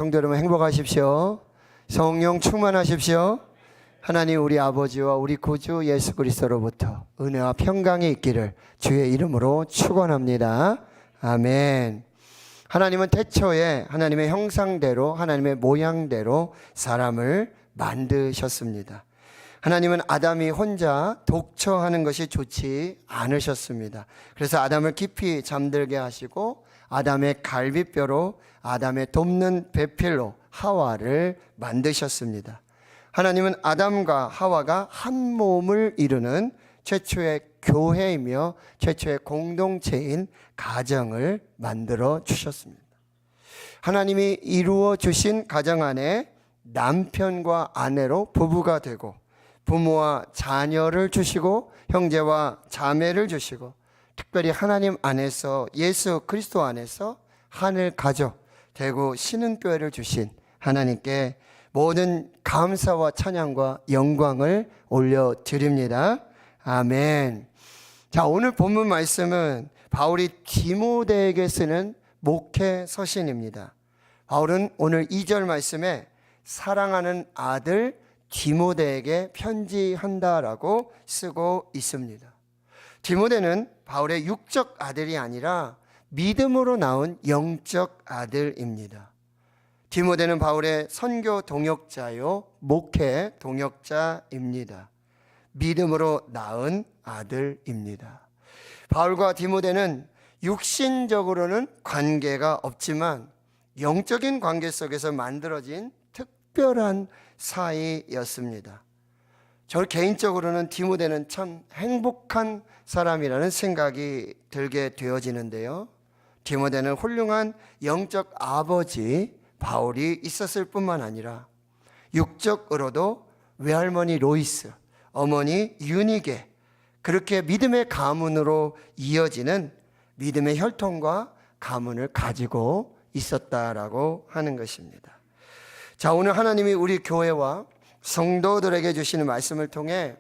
성도 여러분 행복하십시오. 성령 충만하십시오. 하나님 우리 아버지와 우리 구주 예수 그리스도로부터 은혜와 평강이 있기를 주의 이름으로 축원합니다. 아멘. 하나님은 태초에 하나님의 형상대로 하나님의 모양대로 사람을 만드셨습니다. 하나님은 아담이 혼자 독처하는 것이 좋지 않으셨습니다. 그래서 아담을 깊이 잠들게 하시고 아담의 갈비뼈로 아담의 돕는 배필로 하와를 만드셨습니다. 하나님은 아담과 하와가 한 몸을 이루는 최초의 교회이며 최초의 공동체인 가정을 만들어 주셨습니다. 하나님이 이루어 주신 가정 안에 남편과 아내로 부부가 되고 부모와 자녀를 주시고 형제와 자매를 주시고 특별히 하나님 안에서 예수 그리스도 안에서 하늘 가족 되고 신은교회를 주신 하나님께 모든 감사와 찬양과 영광을 올려드립니다. 아멘. 자, 오늘 본문 말씀은 바울이 디모데에게 쓰는 목회 서신입니다. 바울은 오늘 2절 말씀에 사랑하는 아들 디모데에게 편지한다라고 쓰고 있습니다. 디모데는 바울의 육적 아들이 아니라 믿음으로 낳은 영적 아들입니다. 디모데는 바울의 선교 동역자요 목회 동역자입니다. 믿음으로 낳은 아들입니다. 바울과 디모데는 육신적으로는 관계가 없지만 영적인 관계 속에서 만들어진 특별한 사이였습니다. 저 개인적으로는 디모데는 참 행복한 사람이라는 생각이 들게 되어지는데요. 디모데는 훌륭한 영적 아버지 바울이 있었을 뿐만 아니라 육적으로도 외할머니 로이스, 어머니 유니게 그렇게 믿음의 가문으로 이어지는 믿음의 혈통과 가문을 가지고 있었다라고 하는 것입니다. 자, 오늘 하나님이 우리 교회와 성도들에게 주시는 말씀을 통해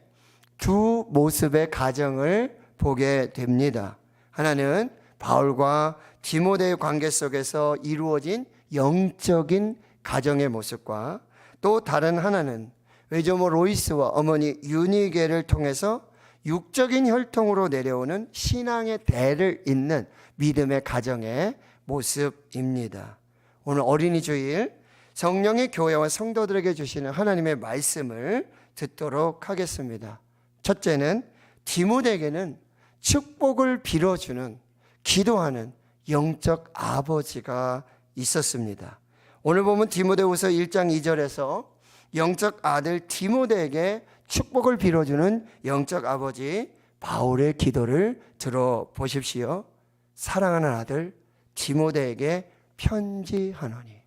두 모습의 가정을 보게 됩니다. 하나는 바울과 디모데의 관계 속에서 이루어진 영적인 가정의 모습과 또 다른 하나는 외조모 로이스와 어머니 유니게를 통해서 육적인 혈통으로 내려오는 신앙의 대를 잇는 믿음의 가정의 모습입니다. 오늘 어린이 주일 성령의 교회와 성도들에게 주시는 하나님의 말씀을 듣도록 하겠습니다. 첫째는 디모데에게는 축복을 빌어주는 기도하는 영적 아버지가 있었습니다. 오늘 보면 디모데후서 1장 2절에서 영적 아들 디모데에게 축복을 빌어주는 영적 아버지 바울의 기도를 들어보십시오. 사랑하는 아들 디모데에게 편지하노니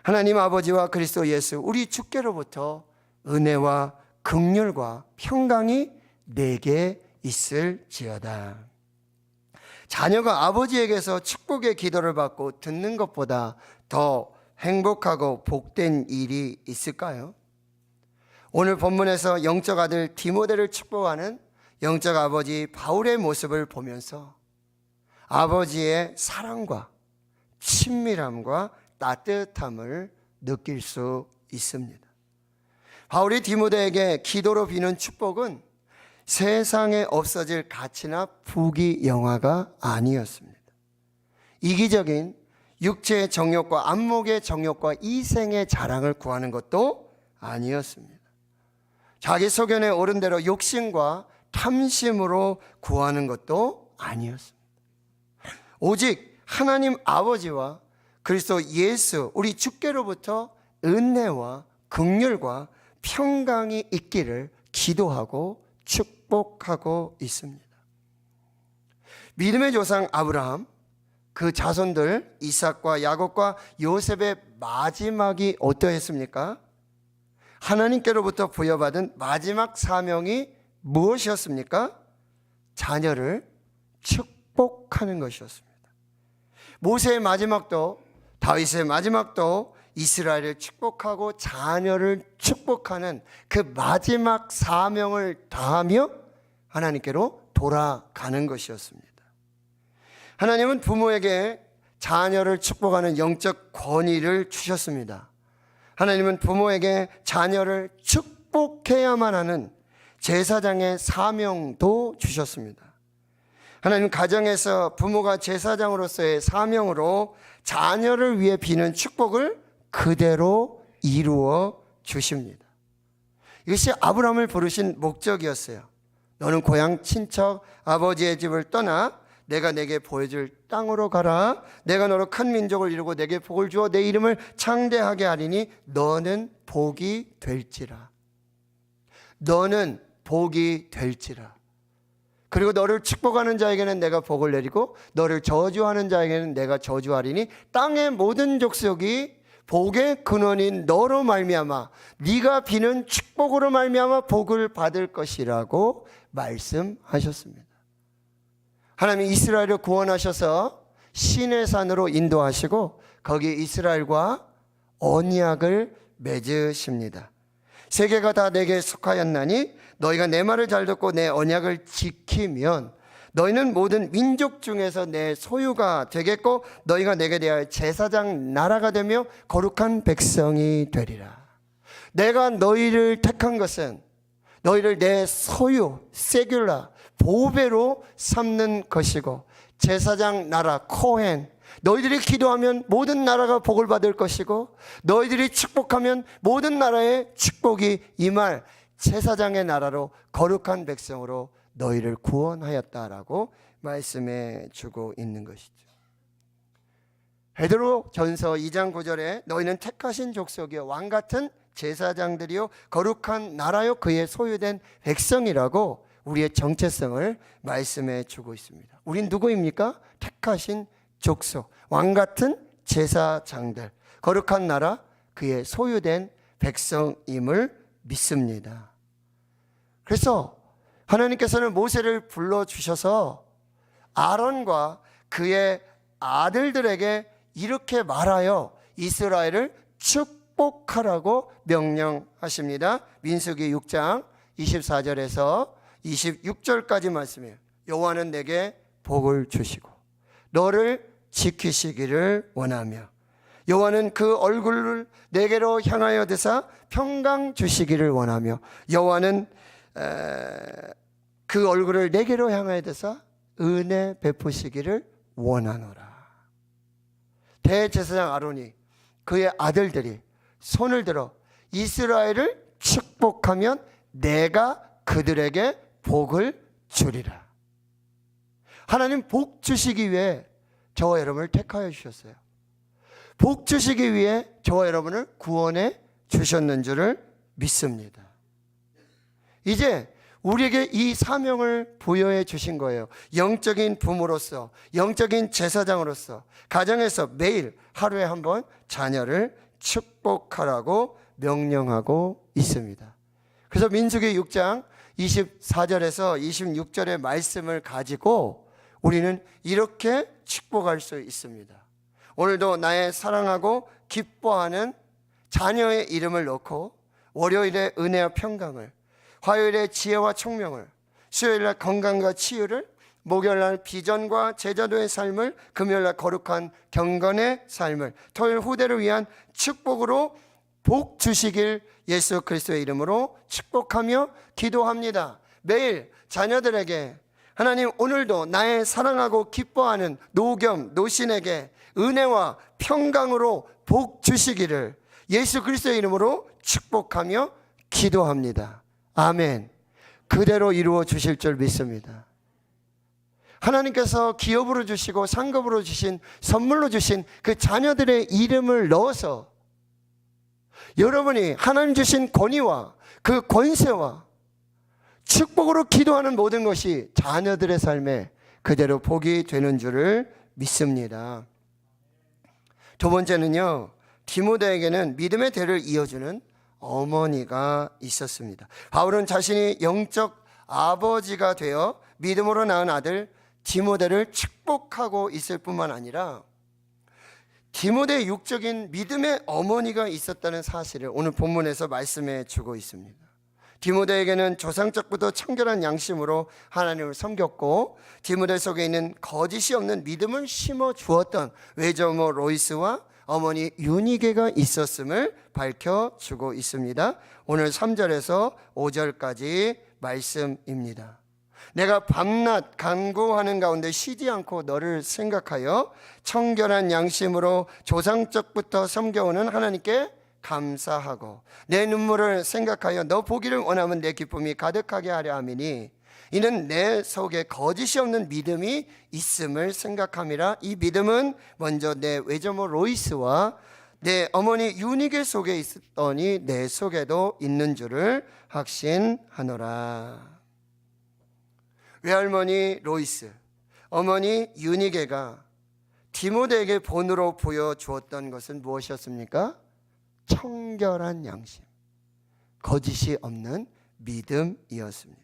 하나님 아버지와 그리스도 예수 우리 주께로부터 은혜와 긍휼과 평강이 내게 있을지어다. 자녀가 아버지에게서 축복의 기도를 받고 듣는 것보다 더 행복하고 복된 일이 있을까요? 오늘 본문에서 영적 아들 디모데를 축복하는 영적 아버지 바울의 모습을 보면서 아버지의 사랑과 친밀함과 따뜻함을 느낄 수 있습니다. 바울이 디모데에게 기도로 비는 축복은 세상에 없어질 가치나 부귀영화가 아니었습니다. 이기적인 육체의 정욕과 안목의 정욕과 이생의 자랑을 구하는 것도 아니었습니다. 자기 소견에 오른 대로 욕심과 탐심으로 구하는 것도 아니었습니다. 오직 하나님 아버지와 그리스도 예수 우리 주께로부터 은혜와 긍휼과 평강이 있기를 기도하고 축복하고 있습니다. 믿음의 조상 아브라함, 그 자손들 이삭과 야곱과 요셉의 마지막이 어떠했습니까? 하나님께로부터 부여받은 마지막 사명이 무엇이었습니까? 자녀를 축복하는 것이었습니다. 모세의 마지막도 다윗의 마지막도 이스라엘을 축복하고 자녀를 축복하는 그 마지막 사명을 다하며 하나님께로 돌아가는 것이었습니다. 하나님은 부모에게 자녀를 축복하는 영적 권위를 주셨습니다. 하나님은 부모에게 자녀를 축복해야만 하는 제사장의 사명도 주셨습니다. 하나님 가정에서 부모가 제사장으로서의 사명으로 자녀를 위해 비는 축복을 그대로 이루어 주십니다. 이것이 아브라함을 부르신 목적이었어요. 너는 고향 친척 아버지의 집을 떠나 내가 내게 보여줄 땅으로 가라. 내가 너로 큰 민족을 이루고 내게 복을 주어 내 이름을 창대하게 하리니 너는 복이 될지라. 너는 복이 될지라. 그리고 너를 축복하는 자에게는 내가 복을 내리고 너를 저주하는 자에게는 내가 저주하리니 땅의 모든 족속이 복의 근원인 너로 말미암아 네가 비는 축복으로 말미암아 복을 받을 것이라고 말씀하셨습니다. 하나님이 이스라엘을 구원하셔서 시내산으로 인도하시고 거기 이스라엘과 언약을 맺으십니다. 세계가 다 내게 속하였나니 너희가 내 말을 잘 듣고 내 언약을 지키면 너희는 모든 민족 중에서 내 소유가 되겠고 너희가 내게 대하여 제사장 나라가 되며 거룩한 백성이 되리라. 내가 너희를 택한 것은 너희를 내 소유, 세귤라, 보배로 삼는 것이고 제사장 나라, 코헨, 너희들이 기도하면 모든 나라가 복을 받을 것이고 너희들이 축복하면 모든 나라에 축복이 임할 제사장의 나라로 거룩한 백성으로 너희를 구원하였다라고 말씀해 주고 있는 것이죠. 베드로전서 2장 9절에 너희는 택하신 족속이요 왕같은 제사장들이요 거룩한 나라요 그의 소유된 백성이라고 우리의 정체성을 말씀해 주고 있습니다. 우린 누구입니까? 택하신 족속, 왕같은 제사장들, 거룩한 나라 그의 소유된 백성임을 믿습니다. 그래서 하나님께서는 모세를 불러주셔서 아론과 그의 아들들에게 이렇게 말하여 이스라엘을 축복하라고 명령하십니다. 민수기 6장 24절에서 26절까지 말씀이에요. 여호와는 내게 복을 주시고 너를 지키시기를 원하며 여호와는 그 얼굴을 내게로 향하여 드사 평강 주시기를 원하며 여호와는 그 얼굴을 내게로 향하여 드사 은혜 베푸시기를 원하노라. 대제사장 아론이 그의 아들들이 손을 들어 이스라엘을 축복하면 내가 그들에게 복을 주리라. 하나님 복 주시기 위해 저와 여러분을 택하여 주셨어요. 복 주시기 위해 저와 여러분을 구원해 주셨는 줄을 믿습니다. 이제 우리에게 이 사명을 부여해 주신 거예요. 영적인 부모로서, 영적인 제사장으로서 가정에서 매일 하루에 한 번 자녀를 축복하라고 명령하고 있습니다. 그래서 민수기 6장 24절에서 26절의 말씀을 가지고 우리는 이렇게 축복할 수 있습니다. 오늘도 나의 사랑하고 기뻐하는 자녀의 이름을 넣고 월요일에 은혜와 평강을, 화요일에 지혜와 총명을, 수요일날 건강과 치유를, 목요일날 비전과 제자도의 삶을, 금요일날 거룩한 경건의 삶을, 토요일 후대를 위한 축복으로 복 주시길 예수 그리스도의 이름으로 축복하며 기도합니다. 매일 자녀들에게 하나님 오늘도 나의 사랑하고 기뻐하는 노겸, 노신에게 은혜와 평강으로 복 주시기를 예수 그리스도의 이름으로 축복하며 기도합니다. 아멘. 그대로 이루어 주실 줄 믿습니다. 하나님께서 기업으로 주시고 상급으로 주신, 선물로 주신 그 자녀들의 이름을 넣어서 여러분이 하나님 주신 권위와 그 권세와 축복으로 기도하는 모든 것이 자녀들의 삶에 그대로 복이 되는 줄을 믿습니다. 두 번째는요, 디모데에게는 믿음의 대를 이어주는 어머니가 있었습니다. 바울은 자신이 영적 아버지가 되어 믿음으로 낳은 아들 디모데를 축복하고 있을 뿐만 아니라 디모데의 육적인 믿음의 어머니가 있었다는 사실을 오늘 본문에서 말씀해 주고 있습니다. 디모데에게는 조상적부터 청결한 양심으로 하나님을 섬겼고 디모데 속에 있는 거짓이 없는 믿음을 심어 주었던 외조모 로이스와 어머니 유니게가 있었음을 밝혀주고 있습니다. 오늘 3절에서 5절까지 말씀입니다. 내가 밤낮 간구하는 가운데 쉬지 않고 너를 생각하여 청결한 양심으로 조상적부터 섬겨오는 하나님께 감사하고 내 눈물을 생각하여 너 보기를 원하면 내 기쁨이 가득하게 하려 함이니 이는 내 속에 거짓이 없는 믿음이 있음을 생각함이라. 이 믿음은 먼저 내 외조모 로이스와 내 어머니 유니게 속에 있었더니 내 속에도 있는 줄을 확신하노라. 외할머니 로이스, 어머니 유니게가 디모데에게 본으로 보여주었던 것은 무엇이었습니까? 청결한 양심, 거짓이 없는 믿음이었습니다.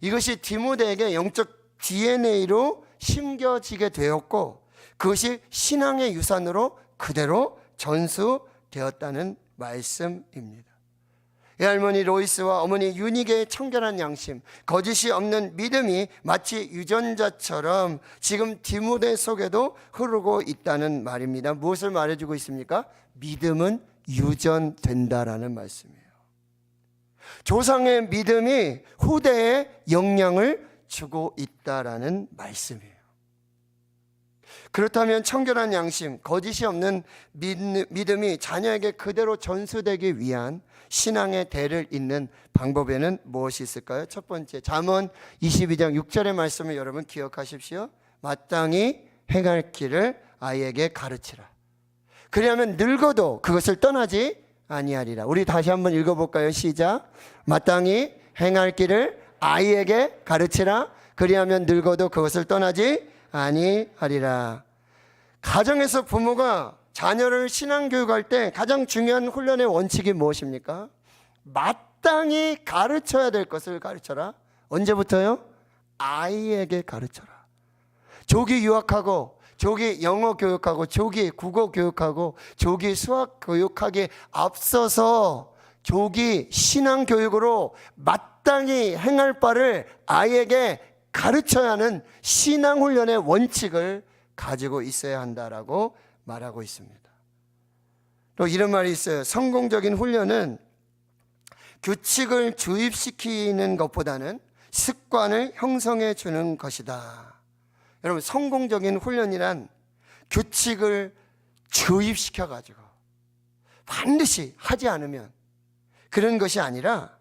이것이 디모데에게 영적 DNA로 심겨지게 되었고 그것이 신앙의 유산으로 그대로 전수되었다는 말씀입니다. 외할머니 로이스와 어머니 유니게의 청결한 양심, 거짓이 없는 믿음이 마치 유전자처럼 지금 디모데 속에도 흐르고 있다는 말입니다. 무엇을 말해주고 있습니까? 믿음은 유전된다라는 말씀이에요. 조상의 믿음이 후대에 영향을 주고 있다라는 말씀이에요. 그렇다면 청결한 양심, 거짓이 없는 믿음이 자녀에게 그대로 전수되기 위한 신앙의 대를 잇는 방법에는 무엇이 있을까요? 첫 번째, 잠언 22장 6절의 말씀을 여러분 기억하십시오. 마땅히 행할 길을 아이에게 가르치라. 그리하면 늙어도 그것을 떠나지 아니하리라. 우리 다시 한번 읽어볼까요? 시작. 마땅히 행할 길을 아이에게 가르치라. 그리하면 늙어도 그것을 떠나지 아니하리라. 가정에서 부모가 자녀를 신앙교육할 때 가장 중요한 훈련의 원칙이 무엇입니까? 마땅히 가르쳐야 될 것을 가르쳐라. 언제부터요? 아이에게 가르쳐라. 조기 유학하고 조기 영어 교육하고 조기 국어 교육하고 조기 수학 교육하기에 앞서서 조기 신앙 교육으로 마땅히 행할 바를 아이에게 가르쳐야 하는 신앙 훈련의 원칙을 가지고 있어야 한다라고 말하고 있습니다. 또 이런 말이 있어요. 성공적인 훈련은 규칙을 주입시키는 것보다는 습관을 형성해 주는 것이다. 여러분, 성공적인 훈련이란 규칙을 주입시켜 가지고 반드시 하지 않으면 그런 것이 아니라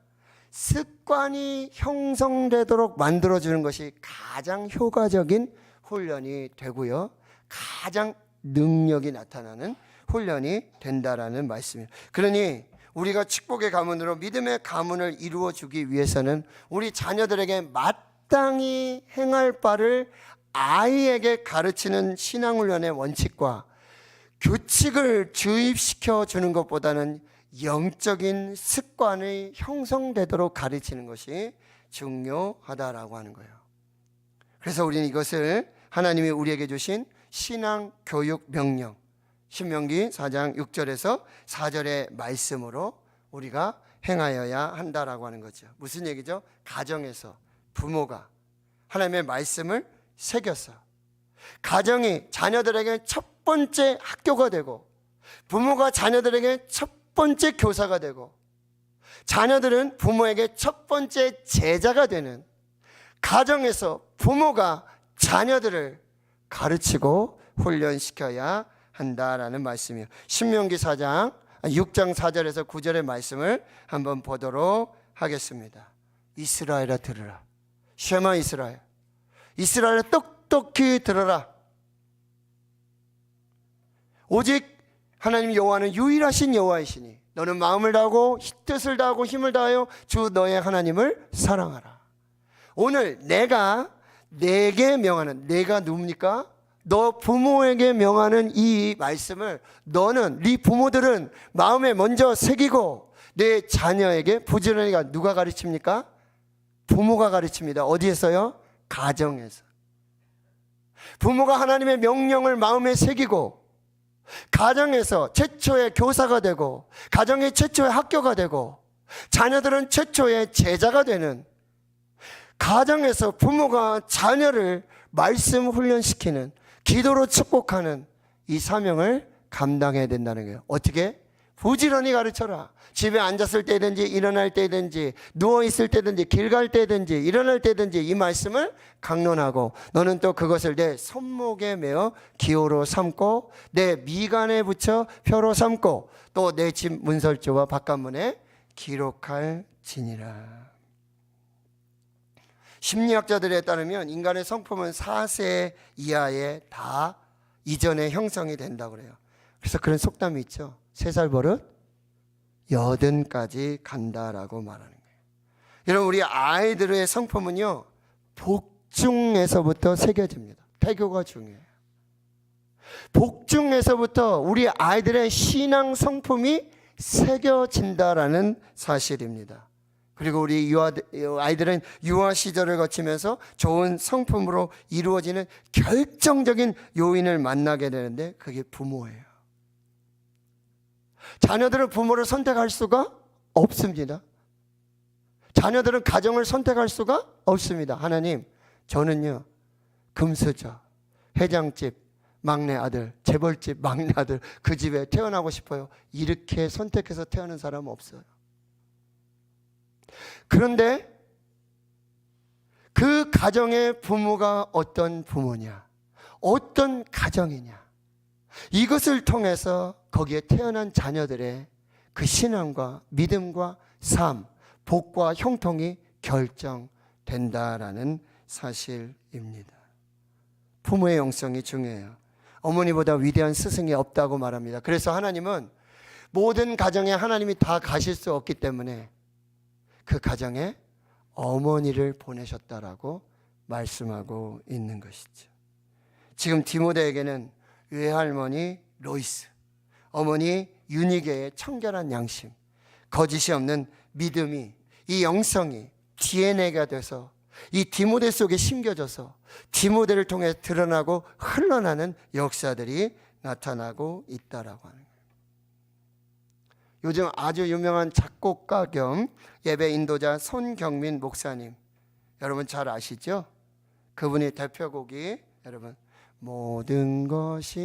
습관이 형성되도록 만들어주는 것이 가장 효과적인 훈련이 되고요, 가장 능력이 나타나는 훈련이 된다라는 말씀이에요. 그러니 우리가 축복의 가문으로 믿음의 가문을 이루어 주기 위해서는 우리 자녀들에게 마땅히 행할 바를 아이에게 가르치는 신앙훈련의 원칙과 규칙을 주입시켜 주는 것보다는 영적인 습관이 형성되도록 가르치는 것이 중요하다라고 하는 거예요. 그래서 우리는 이것을 하나님이 우리에게 주신 신앙 교육 명령, 신명기 4장 6절에서 4절의 말씀으로 우리가 행하여야 한다라고 하는 거죠. 무슨 얘기죠? 가정에서 부모가 하나님의 말씀을 새겨서 가정이 자녀들에게 첫 번째 학교가 되고 부모가 자녀들에게 첫 번째 교사가 되고 자녀들은 부모에게 첫 번째 제자가 되는 가정에서 부모가 자녀들을 가르치고 훈련시켜야 한다라는 말씀이에요. 신명기 6장 4절에서 9절의 말씀을 한번 보도록 하겠습니다. 이스라엘아 들으라. 쉐마 이스라엘. 이스라엘아 똑똑히 들어라. 오직 하나님 여호와는 유일하신 여호와이시니 너는 마음을 다하고 뜻을 다하고 힘을 다하여 주 너의 하나님을 사랑하라. 오늘 내가 내게 명하는, 내가 누굽니까? 너 부모에게 명하는 이 말씀을 너는, 네 부모들은 마음에 먼저 새기고 내 자녀에게 부지런히 누가 가르칩니까? 부모가 가르칩니다. 어디에서요? 가정에서. 부모가 하나님의 명령을 마음에 새기고 가정에서 최초의 교사가 되고 가정의 최초의 학교가 되고 자녀들은 최초의 제자가 되는, 가정에서 부모가 자녀를 말씀 훈련시키는, 기도로 축복하는 이 사명을 감당해야 된다는 거예요. 어떻게? 부지런히 가르쳐라. 집에 앉았을 때든지 일어날 때든지 누워있을 때든지 길 갈 때든지 일어날 때든지 이 말씀을 강론하고, 너는 또 그것을 내 손목에 메어 기호로 삼고 내 미간에 붙여 표로 삼고 또 내 집 문설주와 바깥문에 기록할지니라. 심리학자들에 따르면 인간의 성품은 4세 이하에 다 이전에 형성이 된다고 그래요. 그래서 그런 속담이 있죠. 3살 버릇 80까지 간다라고 말하는 거예요. 여러분, 우리 아이들의 성품은요, 복중에서부터 새겨집니다. 태교가 중요해요. 복중에서부터 우리 아이들의 신앙 성품이 새겨진다라는 사실입니다. 그리고 우리 아이들은 유아 시절을 거치면서 좋은 성품으로 이루어지는 결정적인 요인을 만나게 되는데 그게 부모예요. 자녀들은 부모를 선택할 수가 없습니다. 자녀들은 가정을 선택할 수가 없습니다. 하나님, 저는요, 금수저, 회장집 막내 아들, 재벌집 막내 아들, 그 집에 태어나고 싶어요. 이렇게 선택해서 태어난 사람은 없어요. 그런데 그 가정의 부모가 어떤 부모냐, 어떤 가정이냐, 이것을 통해서 거기에 태어난 자녀들의 그 신앙과 믿음과 삶, 복과 형통이 결정된다라는 사실입니다. 부모의 영성이 중요해요. 어머니보다 위대한 스승이 없다고 말합니다. 그래서 하나님은 모든 가정에 하나님이 다 가실 수 없기 때문에 그 가정에 어머니를 보내셨다라고 말씀하고 있는 것이죠. 지금 디모데에게는 외할머니 로이스, 어머니 유니게의 청결한 양심, 거짓이 없는 믿음이, 이 영성이 DNA가 돼서 이 디모데 속에 심겨져서 디모데를 통해 드러나고 흘러나는 역사들이 나타나고 있다라고 하는 거예요. 요즘 아주 유명한 작곡가 겸 예배 인도자 손경민 목사님, 여러분 잘 아시죠? 그분의 대표곡이 여러분 모든 것이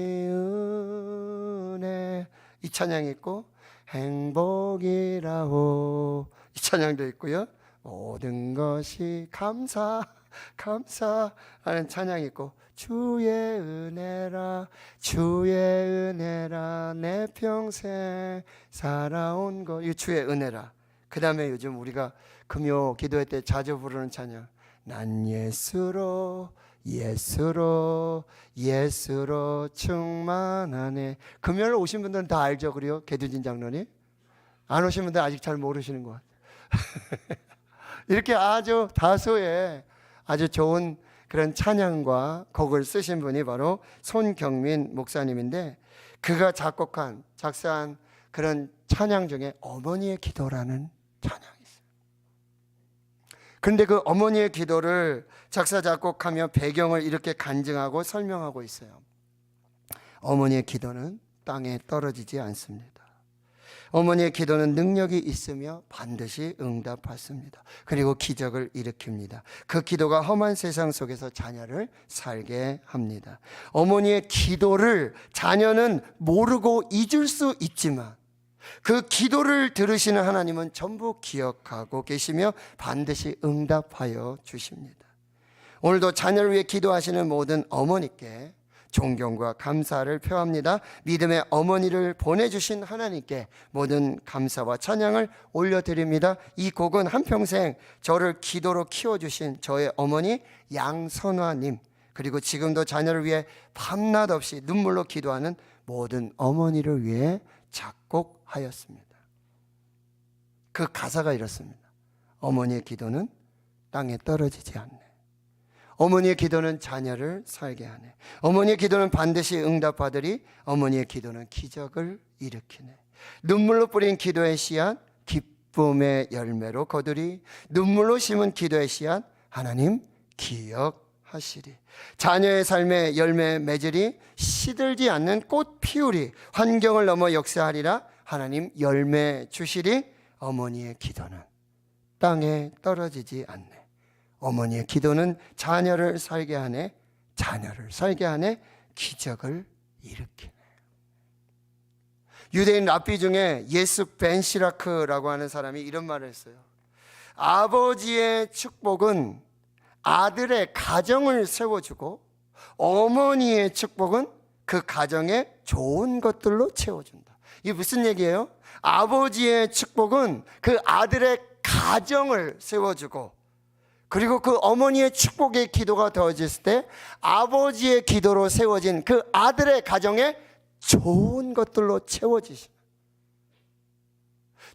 은혜, 이 찬양이 있고 행복이라오, 이 찬양도 있고요. 모든 것이 감사 하는 찬양이 있고, 주의 은혜라 내 평생 살아온 것, 이 주의 은혜라. 그 다음에 요즘 우리가 금요 기도회 때 자주 부르는 찬양, 난 예수로 충만하네. 금요일 오신 분들은 다 알죠? 그래요? 개두진 장로님? 안 오신 분들 아직 잘 모르시는 것 같아요. 이렇게 아주 다소의 아주 좋은 그런 찬양과 곡을 쓰신 분이 바로 손경민 목사님인데, 그가 작사한 그런 찬양 중에 어머니의 기도라는 찬양이 있어요. 그런데 그 어머니의 기도를 작사 작곡하며 배경을 이렇게 간증하고 설명하고 있어요. 어머니의 기도는 땅에 떨어지지 않습니다. 어머니의 기도는 능력이 있으며 반드시 응답받습니다. 그리고 기적을 일으킵니다. 그 기도가 험한 세상 속에서 자녀를 살게 합니다. 어머니의 기도를 자녀는 모르고 잊을 수 있지만 그 기도를 들으시는 하나님은 전부 기억하고 계시며 반드시 응답하여 주십니다. 오늘도 자녀를 위해 기도하시는 모든 어머니께 존경과 감사를 표합니다. 믿음의 어머니를 보내주신 하나님께 모든 감사와 찬양을 올려드립니다. 이 곡은 한평생 저를 기도로 키워주신 저의 어머니 양선화님, 그리고 지금도 자녀를 위해 밤낮 없이 눈물로 기도하는 모든 어머니를 위해 작곡하였습니다. 그 가사가 이렇습니다. 어머니의 기도는 땅에 떨어지지 않네. 어머니의 기도는 자녀를 살게 하네. 어머니의 기도는 반드시 응답받으리. 어머니의 기도는 기적을 일으키네. 눈물로 뿌린 기도의 씨앗 기쁨의 열매로 거두리. 눈물로 심은 기도의 씨앗 하나님 기억하시리. 자녀의 삶의 열매 맺으리. 시들지 않는 꽃 피우리. 환경을 넘어 역사하리라. 하나님 열매 주시리. 어머니의 기도는 땅에 떨어지지 않네. 어머니의 기도는 자녀를 살게 하네. 자녀를 살게 하네. 기적을 일으키네. 유대인 랍비 중에 예스 벤 시라크라고 하는 사람이 이런 말을 했어요. 아버지의 축복은 아들의 가정을 세워주고 어머니의 축복은 그 가정에 좋은 것들로 채워준다. 이게 무슨 얘기예요? 아버지의 축복은 그 아들의 가정을 세워주고, 그리고 그 어머니의 축복의 기도가 더해졌을 때 아버지의 기도로 세워진 그 아들의 가정에 좋은 것들로 채워지시는,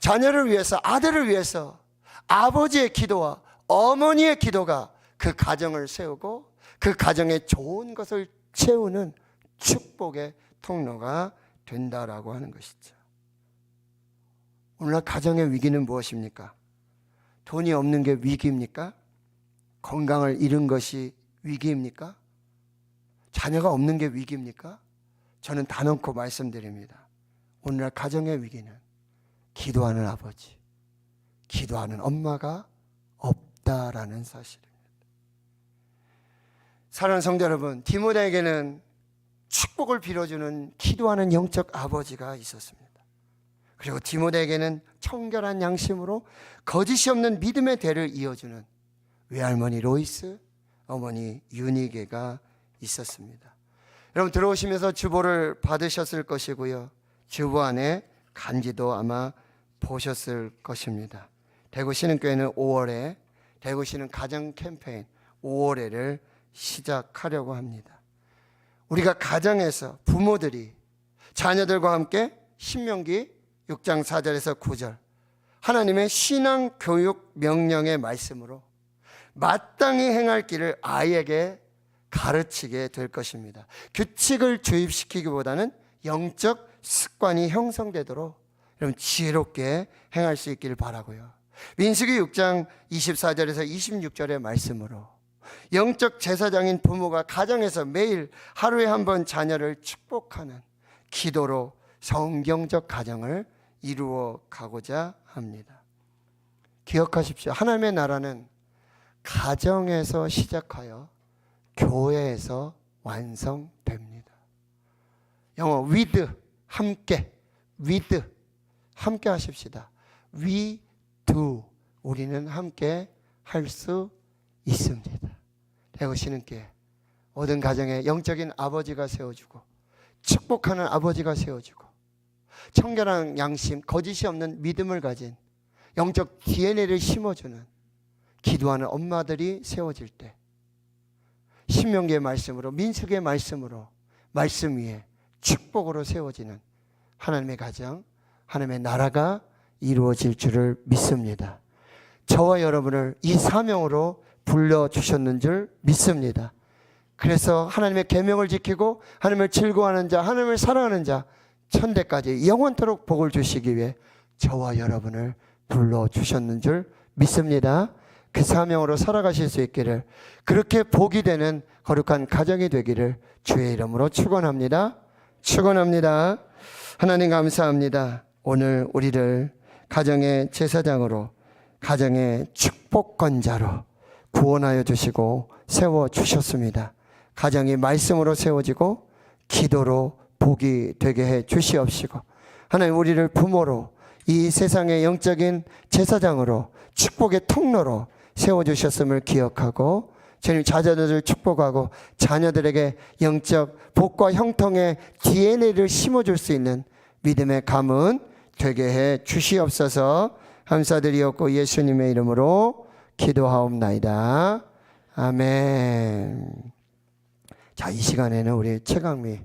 자녀를 위해서, 아들을 위해서 아버지의 기도와 어머니의 기도가 그 가정을 세우고 그 가정에 좋은 것을 채우는 축복의 통로가 된다라고 하는 것이죠. 오늘날 가정의 위기는 무엇입니까? 돈이 없는 게 위기입니까? 건강을 잃은 것이 위기입니까? 자녀가 없는 게 위기입니까? 저는 단언코 말씀드립니다. 오늘날 가정의 위기는 기도하는 아버지, 기도하는 엄마가 없다라는 사실입니다. 사랑하는 성도 여러분, 디모데에게는 축복을 빌어주는 기도하는 영적 아버지가 있었습니다. 그리고 디모데에게는 청결한 양심으로 거짓이 없는 믿음의 대를 이어주는 외할머니 로이스, 어머니 유니게가 있었습니다. 여러분, 들어오시면서 주보를 받으셨을 것이고요, 주보 안에 간지도 아마 보셨을 것입니다. 대구 신흥교회는 5월에 대구 신흥 가정 캠페인 5월회를 시작하려고 합니다. 우리가 가정에서 부모들이 자녀들과 함께 신명기 6장 4절에서 9절 하나님의 신앙 교육 명령의 말씀으로 마땅히 행할 길을 아이에게 가르치게 될 것입니다. 규칙을 주입시키기보다는 영적 습관이 형성되도록 여러분 지혜롭게 행할 수 있기를 바라고요. 민수기 6장 24절에서 26절의 말씀으로 영적 제사장인 부모가 가정에서 매일 하루에 한 번 자녀를 축복하는 기도로 성경적 가정을 이루어 가고자 합니다. 기억하십시오. 하나님의 나라는 가정에서 시작하여 교회에서 완성됩니다. 영어 with, 함께, with, 함께 하십시다. we do, 우리는 함께 할 수 있습니다. 대구 신흥교회 모든 가정에 영적인 아버지가 세워주고 축복하는 아버지가 세워주고 청결한 양심, 거짓이 없는 믿음을 가진 영적 DNA를 심어주는 기도하는 엄마들이 세워질 때 신명기의 말씀으로, 민수기의 말씀으로, 말씀 위에 축복으로 세워지는 하나님의 가정, 하나님의 나라가 이루어질 줄을 믿습니다. 저와 여러분을 이 사명으로 불러주셨는 줄 믿습니다. 그래서 하나님의 계명을 지키고 하나님을 즐거워하는 자, 하나님을 사랑하는 자, 천대까지 영원토록 복을 주시기 위해 저와 여러분을 불러주셨는 줄 믿습니다. 그 사명으로 살아가실 수 있기를, 그렇게 복이 되는 거룩한 가정이 되기를 주의 이름으로 축원합니다. 축원합니다. 하나님 감사합니다. 오늘 우리를 가정의 제사장으로, 가정의 축복권자로 구원하여 주시고 세워주셨습니다. 가정이 말씀으로 세워지고 기도로 복이 되게 해 주시옵시고, 하나님 우리를 부모로, 이 세상의 영적인 제사장으로, 축복의 통로로 세워주셨음을 기억하고 주님 자녀들을 축복하고 자녀들에게 영적 복과 형통의 DNA를 심어줄 수 있는 믿음의 가문 되게 해 주시옵소서. 감사드리옵고 예수님의 이름으로 기도하옵나이다. 아멘. 자, 이 시간에는 우리 최강미